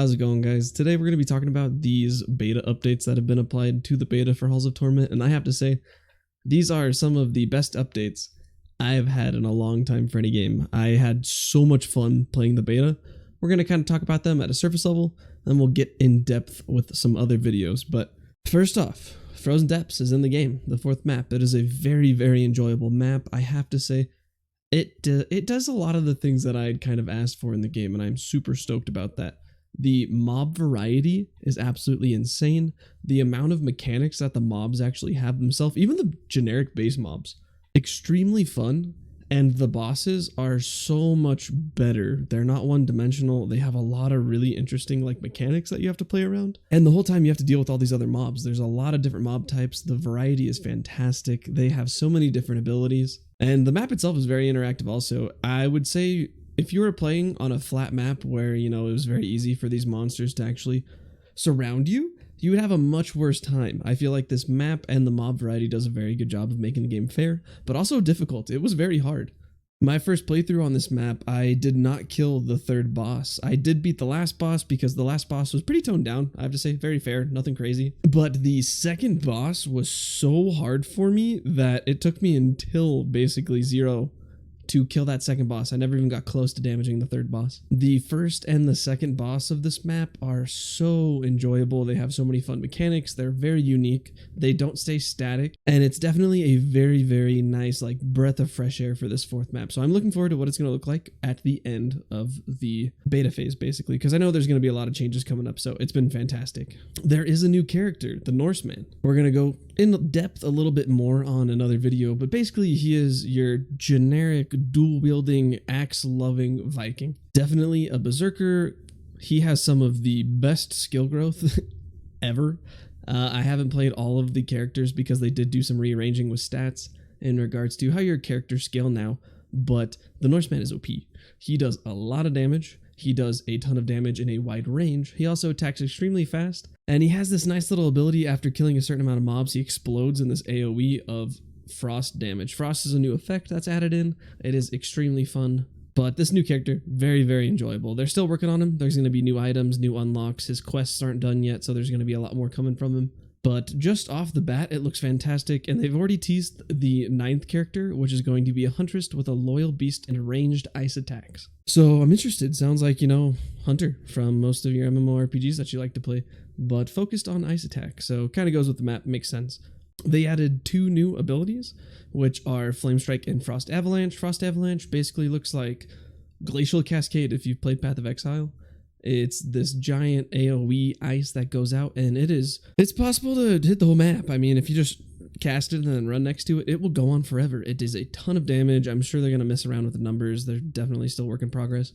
How's it going, guys? Today we're going to be talking about these beta updates that have been applied to the beta for Halls of Torment, and I have to say, these are some of the best updates I've had in a long time for any game. I had so much fun playing the beta. We're going to kind of talk about them at a surface level, and we'll get in depth with some other videos. But first off, Frozen Depths is in the game, the fourth map. It is a very, very enjoyable map. I have to say, it does a lot of the things that I'd kind of asked for in the game, and I'm super stoked about that. The mob variety is absolutely insane. The amount of mechanics that the mobs actually have themselves, even the generic base mobs, extremely fun. And the bosses are so much better. They're not one-dimensional. They have a lot of really interesting mechanics that you have to play around. And the whole time you have to deal with all these other mobs. There's a lot of different mob types. The variety is fantastic. They have so many different abilities. And the map itself is very interactive also. I would say if you were playing on a flat map where, it was very easy for these monsters to actually surround you, you would have a much worse time. I feel like this map and the mob variety does a very good job of making the game fair, but also difficult. It was very hard. My first playthrough on this map, I did not kill the third boss. I did beat the last boss because the last boss was pretty toned down, I have to say, very fair, nothing crazy. But the second boss was so hard for me that it took me until basically 0 to kill that second boss. I never even got close to damaging the third boss. The first and the second boss of this map are so enjoyable. They have so many fun mechanics. They're very unique. They don't stay static. And it's definitely a very, very nice breath of fresh air for this fourth map. So I'm looking forward to what it's going to look like at the end of the beta phase, basically, because I know there's going to be a lot of changes coming up. So it's been fantastic. There is a new character, the Norseman. We're going to go in depth a little bit more on another video, but basically he is your generic dual-wielding, axe-loving Viking. Definitely a berserker. He has some of the best skill growth ever. I haven't played all of the characters because they did do some rearranging with stats in regards to how your characters scale now, but the Norseman is OP. He does a lot of damage. He does a ton of damage in a wide range. He also attacks extremely fast, and he has this nice little ability after killing a certain amount of mobs. He explodes in this AoE of frost damage. Frost is a new effect that's added in. It is extremely fun, but this new character, very, very enjoyable. They're still working on him. There's going to be new items, new unlocks. His quests aren't done yet, so there's going to be a lot more coming from him. But just off the bat, it looks fantastic, and they've already teased the 9th character, which is going to be a huntress with a loyal beast and ranged ice attacks. So I'm interested. Sounds like, Hunter from most of your MMORPGs that you like to play, but focused on ice attack. So kind of goes with the map, makes sense. They added 2 new abilities, which are Flame Strike and Frost Avalanche. Frost Avalanche basically looks like Glacial Cascade if you've played Path of Exile. It's this giant AoE ice that goes out, and it's possible to hit the whole map. I mean, if you just cast it and then run next to it, it will go on forever. It does a ton of damage. I'm sure they're going to mess around with the numbers. They're definitely still work in progress,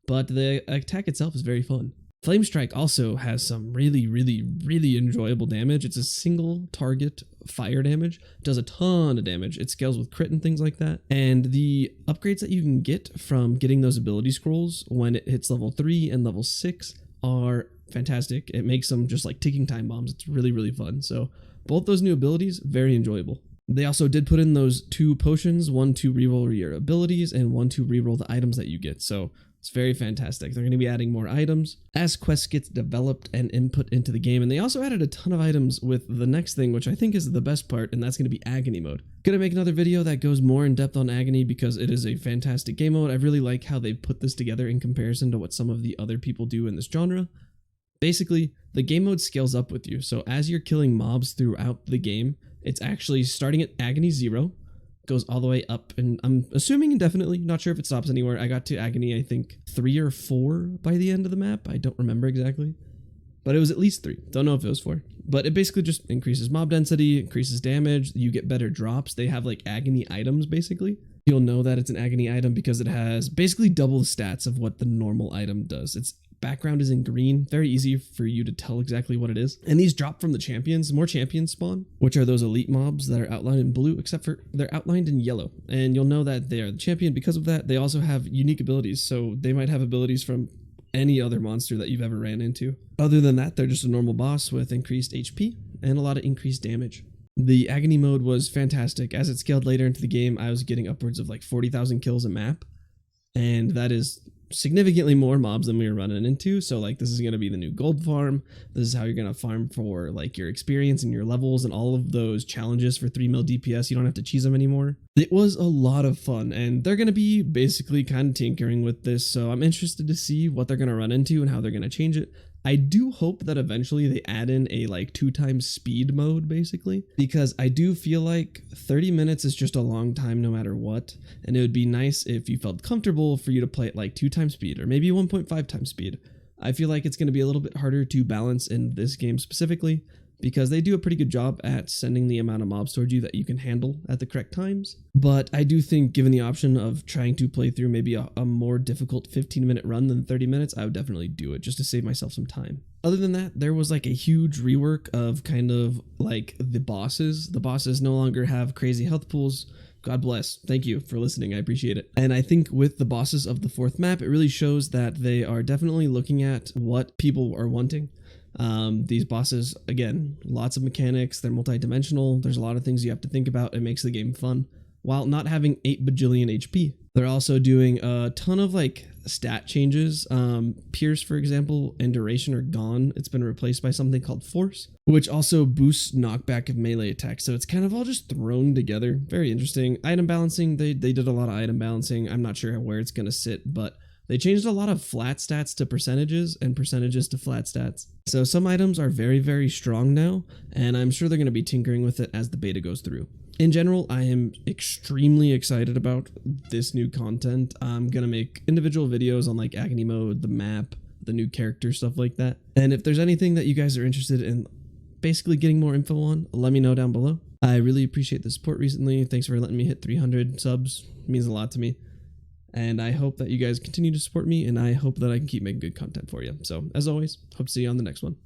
but the attack itself is very fun. Flame Strike also has some really, really, really enjoyable damage. It's a single target fire damage. It does a ton of damage. It scales with crit and things like that. And the upgrades that you can get from getting those ability scrolls when it hits level 3 and level 6 are fantastic. It makes them just like ticking time bombs. It's really, really fun. So both those new abilities, very enjoyable. They also did put in those 2 potions, one to reroll your abilities and one to reroll the items that you get. So it's very fantastic. They're going to be adding more items as quests get developed and input into the game. And they also added a ton of items with the next thing, which I think is the best part, and that's going to be Agony mode. Going to make another video that goes more in depth on Agony because it is a fantastic game mode. I really like how they put this together in comparison to what some of the other people do in this genre. Basically, the game mode scales up with you. So as you're killing mobs throughout the game, it's actually starting at Agony 0. Goes all the way up, and I'm assuming indefinitely, not sure if it stops anywhere. I got to Agony, I think 3 or 4 by the end of the map. I don't remember exactly, but it was at least 3. Don't know if it was 4, but it basically just increases mob density, increases damage. You get better drops. They have Agony items. Basically, you'll know that it's an Agony item because it has basically double the stats of what the normal item does. Its background is in green, very easy for you to tell exactly what it is. And these drop from the champions. More champions spawn, which are those elite mobs that are outlined in blue, except for they're outlined in yellow. And you'll know that they are the champion because of that. They also have unique abilities, so they might have abilities from any other monster that you've ever ran into. Other than that, they're just a normal boss with increased HP and a lot of increased damage. The Agony mode was fantastic. As it scaled later into the game, I was getting upwards of 40,000 kills a map, and that is significantly more mobs than we were running into. So like this is going to be the new gold farm. This is how you're going to farm for like your experience and your levels and all of those challenges for 3 mil DPS. You don't have to cheese them anymore. It was a lot of fun, and they're going to be basically kind of tinkering with this. So I'm interested to see what they're going to run into and how they're going to change it. I do hope that eventually they add in a like 2x speed mode, basically, because I do feel like 30 minutes is just a long time no matter what, and it would be nice if you felt comfortable for you to play at like 2x speed or maybe 1.5x speed. I feel like it's going to be a little bit harder to balance in this game specifically, because they do a pretty good job at sending the amount of mobs towards you that you can handle at the correct times. But I do think given the option of trying to play through maybe a more difficult 15-minute run than 30 minutes, I would definitely do it just to save myself some time. Other than that, there was like a huge rework of kind of like the bosses. The bosses no longer have crazy health pools. God bless. Thank you for listening. I appreciate it. And I think with the bosses of the 4th map, it really shows that they are definitely looking at what people are wanting. These bosses, again, lots of mechanics, they're multi-dimensional, there's a lot of things you have to think about. It makes the game fun while not having 8 bajillion HP. They're also doing a ton of like stat changes. Pierce, for example, and duration are gone. It's been replaced by something called Force, which also boosts knockback of melee attacks. So it's kind of all just thrown together. Very interesting. Item balancing, they did a lot of item balancing. I'm not sure where it's going to sit, but they changed a lot of flat stats to percentages and percentages to flat stats. So some items are very, very strong now, and I'm sure they're going to be tinkering with it as the beta goes through. In general, I am extremely excited about this new content. I'm going to make individual videos on like Agony mode, the map, the new character, stuff like that. And if there's anything that you guys are interested in basically getting more info on, let me know down below. I really appreciate the support recently. Thanks for letting me hit 300 subs. It means a lot to me. And I hope that you guys continue to support me, and I hope that I can keep making good content for you. So, as always, hope to see you on the next one.